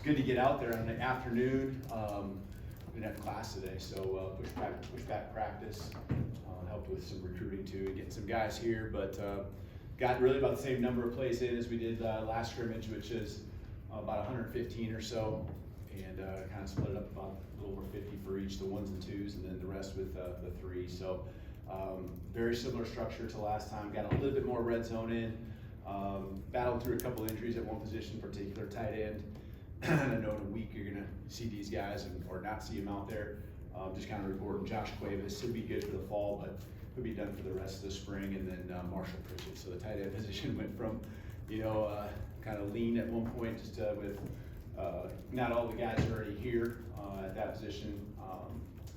good to get out there on the afternoon. We didn't have class today, so push back practice. Helped with some recruiting too, and getting some guys here, but got really about the same number of plays in as we did last scrimmage, which is about 115 or so, and kind of split it up about a little over 50 for each, the ones and twos, and then the rest with the threes. So very similar structure to last time. Got a little bit more red zone in. Battled through a couple injuries at one position, particular tight end. I know in a week you're gonna see these guys or not see them out there. Just kind of reporting Josh Cuevas should be good for the fall, but could be done for the rest of the spring, and then Marshall Pritchett. So the tight end position went from, kind of lean at one point, just with not all the guys are already here at that position.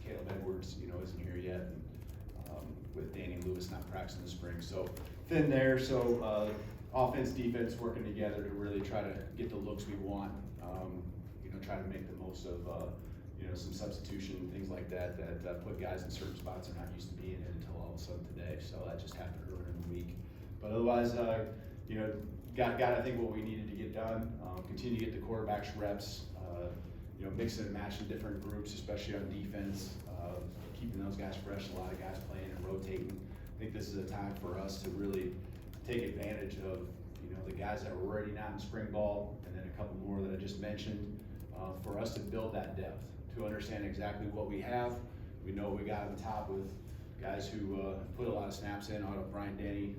Caleb Edwards, isn't here yet, and with Danny Lewis not practicing in the spring. So thin there. So offense, defense working together to really try to get the looks we want. Try to make the most of some substitution and things like that put guys in certain spots they're not used to being in until all of a sudden today. So that just happened earlier in the week. But otherwise, got I think what we needed to get done. Continue to get the quarterbacks reps. Mixing and matching different groups, especially on defense. Keeping those guys fresh. A lot of guys playing and rotating. I think this is a time for us to really take advantage of the guys that were already not in spring ball, and then a couple more that I just mentioned. For us to build that depth, to understand exactly what we have. We know we got on the top with guys who put a lot of snaps in. Brian Denny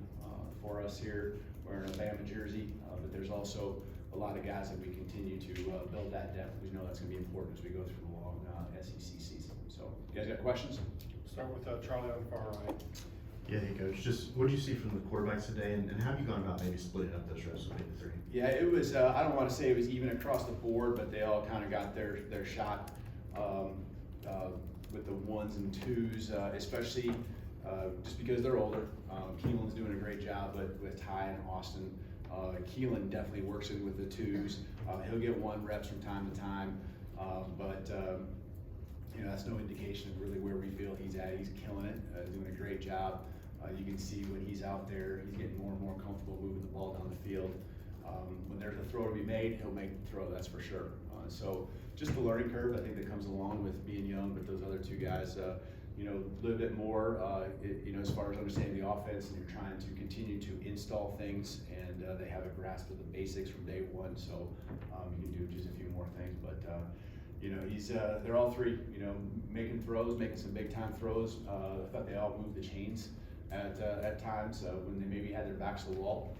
for us here wearing a Bama jersey, but there's also a lot of guys that we continue to build that depth. We know that's going to be important as we go through the long SEC season. So, you guys got questions? Start with Charlie on the far right. Yeah, hey coach, just what did you see from the quarterbacks today, and how have you gone about maybe splitting up those reps with maybe three? Yeah, it was, I don't want to say it was even across the board, but they all kind of got their shot with the ones and twos, especially just because they're older. Keelan's doing a great job with Ty and Austin. Keelan definitely works in with the twos. He'll get one reps from time to time, but that's no indication of really where we feel he's at. He's killing it, doing a great job. You can see when he's out there, he's getting more and more comfortable moving the ball down the field. When there's a throw to be made, he'll make the throw, that's for sure. So just the learning curve, I think, that comes along with being young, but those other two guys, a little bit more, as far as understanding the offense, and you're trying to continue to install things, and they have a grasp of the basics from day one, so you can do just a few more things, but they're all three, making throws, making some big time throws. I thought they all moved the chains at times when they maybe had their backs to the wall,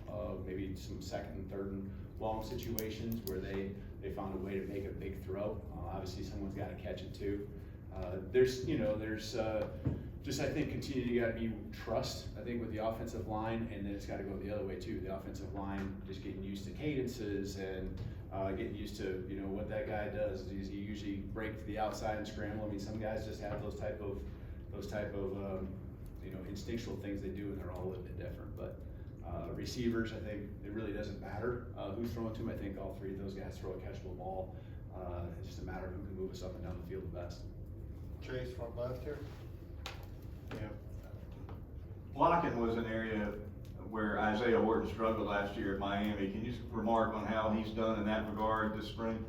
maybe some second and third and long situations where they found a way to make a big throw. Obviously someone's got to catch it too. There's just, I think, continue to be trust, I think, with the offensive line, and then it's got to go the other way too. The offensive line just getting used to cadences and getting used to, what that guy does is he usually break to the outside and scramble. I mean, some guys just have those type of instinctual things they do, and they're all a little bit different. But receivers, I think it really doesn't matter who's throwing to them. I think all three of those guys throw a catchable ball. It's just a matter of who can move us up and down the field the best. Chase, front left here. Yeah. Blocking was an area where Isaiah Horton struggled last year at Miami. Can you just remark on how he's done in that regard this spring?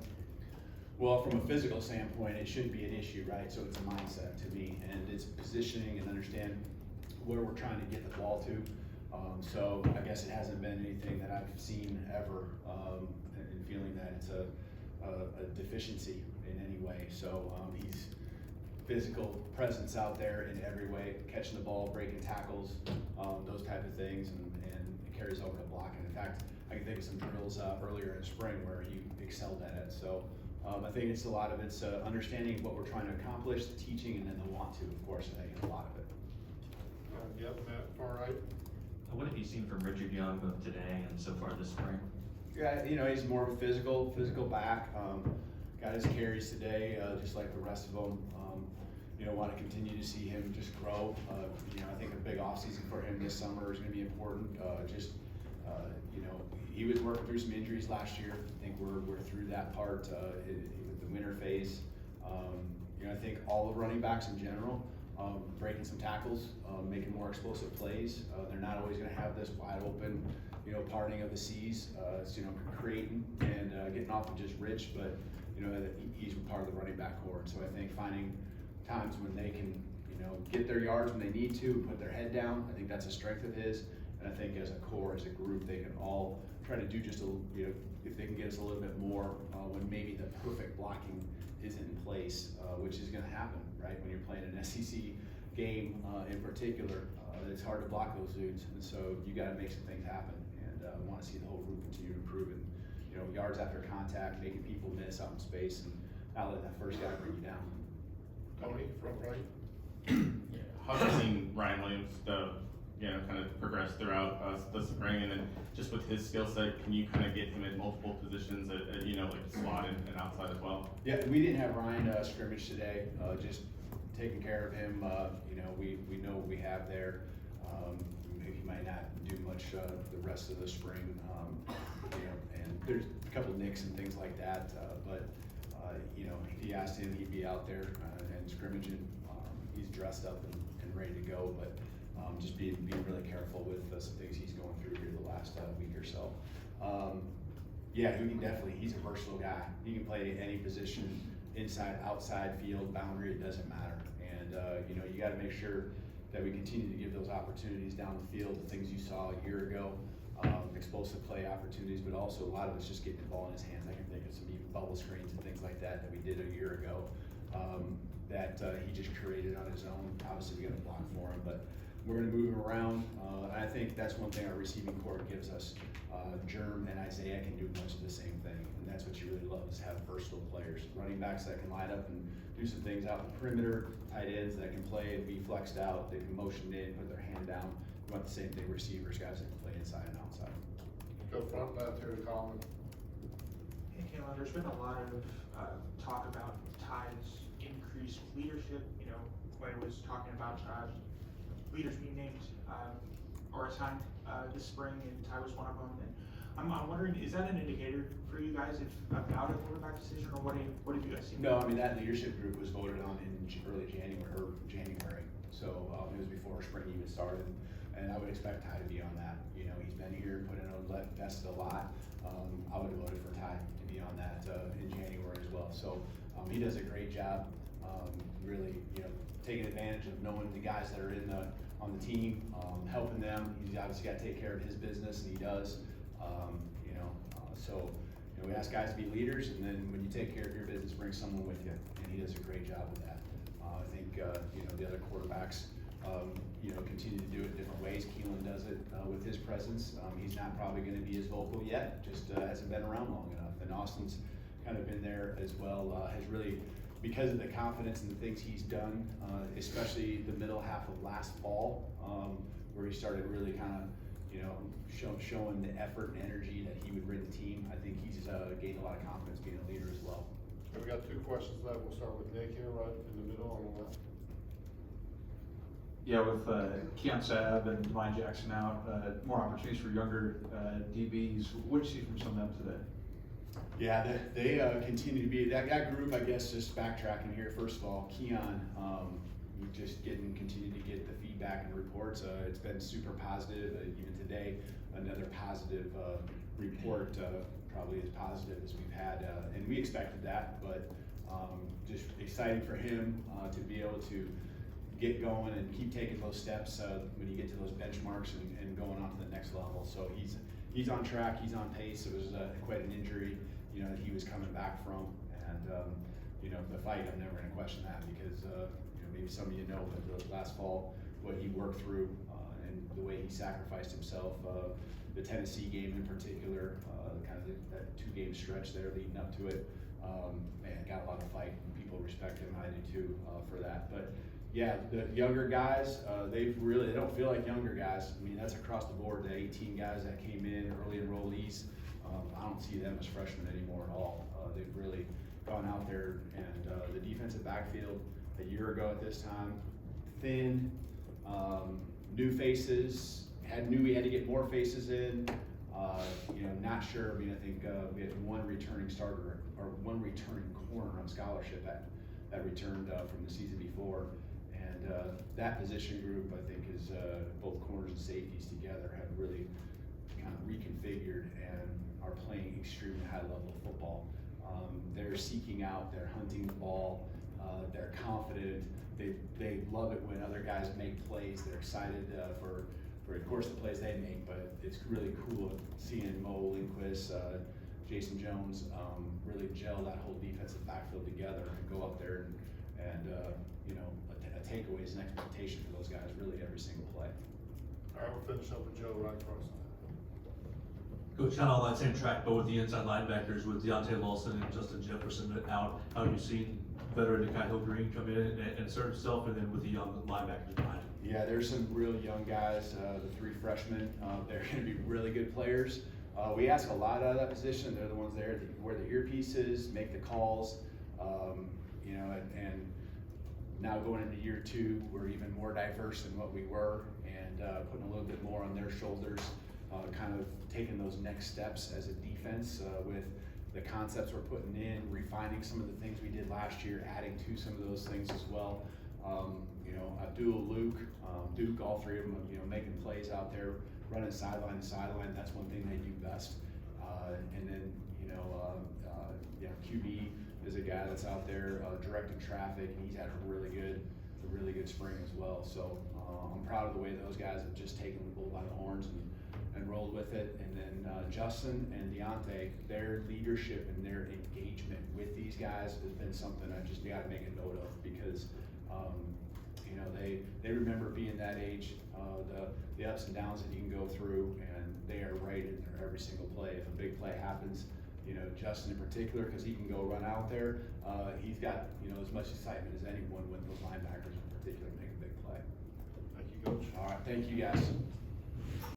Well, from a physical standpoint, it shouldn't be an issue, right? So it's a mindset to me, and it's positioning and understand where we're trying to get the ball to. So I guess it hasn't been anything that I've seen ever in feeling that it's a deficiency in any way. So he's physical presence out there in every way, catching the ball, breaking tackles, those type of things, and it carries over to blocking. In fact, I can think of some drills earlier in spring where he excelled at it. So I think it's a lot of it's understanding what we're trying to accomplish, the teaching, and then the want to, of course. I think a lot of it. Yep, Matt, far right. What have you seen from Richard Young both today and so far this spring? Yeah, he's more of a physical back. Got his carries today, just like the rest of them. Want to continue to see him just grow. I think a big offseason for him this summer is going to be important. He was working through some injuries last year. I think we're through that part with the winter phase. I think all the running backs in general, breaking some tackles, making more explosive plays. They're not always going to have this wide open, you know, parting of the seas. It's, you know, creating and getting off of just Rich, but, you know, that he's part of the running back core. And so I think finding times when they can, you know, get their yards when they need to, put their head down, I think that's a strength of his. And I think as a core, as a group, they can all try to do just a, you know, if they can get us a little bit more when maybe the perfect blocking isn't in place, which is gonna happen, right? When you're playing an SEC game in particular, it's hard to block those dudes. And so you gotta make some things happen. And I wanna see the whole group continue to improve and, you know, yards after contact, making people miss out in space and not letting that first guy bring you down. Tony, front right. How have you seen Ryan Williams, kind of progress throughout the spring, and then just with his skill set, can you kind of get him in multiple positions at like slot and outside as well? Yeah, we didn't have Ryan scrimmage today, just taking care of him. You know, we know what we have there. He might not do much the rest of the spring, you know, and there's a couple nicks and things like that, but you know, if you asked him, he'd be out there and scrimmaging. He's dressed up and ready to go, but just being really careful with some things he's going through here the last week or so. Yeah, he can definitely, he's a versatile guy. He can play any position, inside, outside, field, boundary, it doesn't matter. And you know, you gotta make sure that we continue to give those opportunities down the field, the things you saw a year ago, explosive play opportunities, but also a lot of it's just getting the ball in his hands. I can think of some even bubble screens and things like that we did a year ago that he just created on his own. Obviously, we got a block for him, but we're gonna move him around. I think that's one thing our receiving core gives us. Germ and Isaiah can do much of the same thing, and that's what you really love, is have versatile players. Running backs that can line up and do some things out in the perimeter, tight ends that can play and be flexed out, they can motion in, put their hand down. We want the same thing, receivers, guys that can play inside and outside. Go front left here to Colin. Hey, Kalen, there's been a lot of talk about Ty's increased leadership. You know, Quay was talking about leaders being named or assigned this spring, and Ty was one of them. And I'm wondering, is that an indicator for you guys about a quarterback decision, or what have you guys seen? No, I mean, that leadership group was voted on in early January, so it was before spring even started, and I would expect Ty to be on that. You know, he's been here, put in invested a lot. I would have voted for Ty to be on that in January as well. So he does a great job, really, you know, taking advantage of knowing the guys that are on the team, helping them. He's obviously got to take care of his business, and he does. You know, so you know, we ask guys to be leaders, and then when you take care of your business, bring someone with you, and he does a great job with that. I think you know, the other quarterbacks, you know, continue to do it different ways. Kalen does it with his presence. He's not probably going to be as vocal yet, just hasn't been around long enough. And Austin's kind of been there as well. Has really, because of the confidence and the things he's done, especially the middle half of last fall, where he started really kind of, you know, showing the effort and energy that he would bring the team. I think he's gained a lot of confidence being a leader as well. Okay, we got two questions left. We'll start with Nick here, right in the middle on the left. Yeah, with Keon Sabb and Mine Jackson out, more opportunities for younger DBs. What did you see from some of them today? Yeah, they continue to be that group. I guess just backtracking here. First of all, Keon, we just continue to get the feedback and reports. It's been super positive. Even today, another positive report, probably as positive as we've had, and we expected that. But just exciting for him to be able to get going and keep taking those steps when you get to those benchmarks and going on to the next level. So he's on track, he's on pace. It was quite an injury, you know, that he was coming back from, and you know, the fight, I'm never going to question that, because you know, maybe some of you know, but last fall, what he worked through and the way he sacrificed himself, the Tennessee game in particular, kind of that 2-game stretch there leading up to it, man, got a lot of fight, and people respect him. I do too for that. But yeah, the younger guys, they don't feel like younger guys. I mean, that's across the board. The 18 guys that came in, early enrollees, I don't see them as freshmen anymore at all. They've really gone out there, and the defensive backfield a year ago at this time, thin, new faces, knew we had to get more faces in. You know, not sure. I mean, I think we had one returning starter or one returning corner on scholarship that returned from the season before. And that position group, I think, is both corners and safeties together have really kind of reconfigured and are playing extremely high level of football. They're seeking out, they're hunting the ball, they're confident, they love it when other guys make plays, they're excited for of course the plays they make, but it's really cool seeing Mo Lindquist, Jason Jones really gel that whole defensive backfield together and go up there and you know, a takeaway is an expectation for those guys really every single play. All right, we'll finish up with Joe right across. Coach, kind of on that same track, but with the inside linebackers, with Deontay Lawson and Justin Jefferson out, how have you seen veteran Nikai Hill-Green come in and assert himself, and then with the young linebackers behind him? Yeah, there's some real young guys, the 3 freshmen, they're gonna be really good players. We ask a lot out of that position, they're the ones there that wear the earpieces, make the calls, you know, and now going into year 2, we're even more diverse than what we were, and putting a little bit more on their shoulders, kind of taking those next steps as a defense with the concepts we're putting in, refining some of the things we did last year, adding to some of those things as well. You know, Abdul, Luke, Duke, all 3 of them, you know, making plays out there, running sideline to sideline. That's one thing they do best. And then, you know, yeah, QB is a guy that's out there directing traffic, and he's had a really good spring as well. So I'm proud of the way those guys have just taken the bull by the horns and rolled with it. And then Justin and Deontay, their leadership and their engagement with these guys has been something I just got to make a note of, because you know, they remember being that age, the ups and downs that you can go through, and they are right in there every single play. If a big play happens, you know, Justin in particular, because he can go run out there, he's got, you know, as much excitement as anyone when those linebackers in particular make a big play. Thank you, Coach. All right, thank you guys.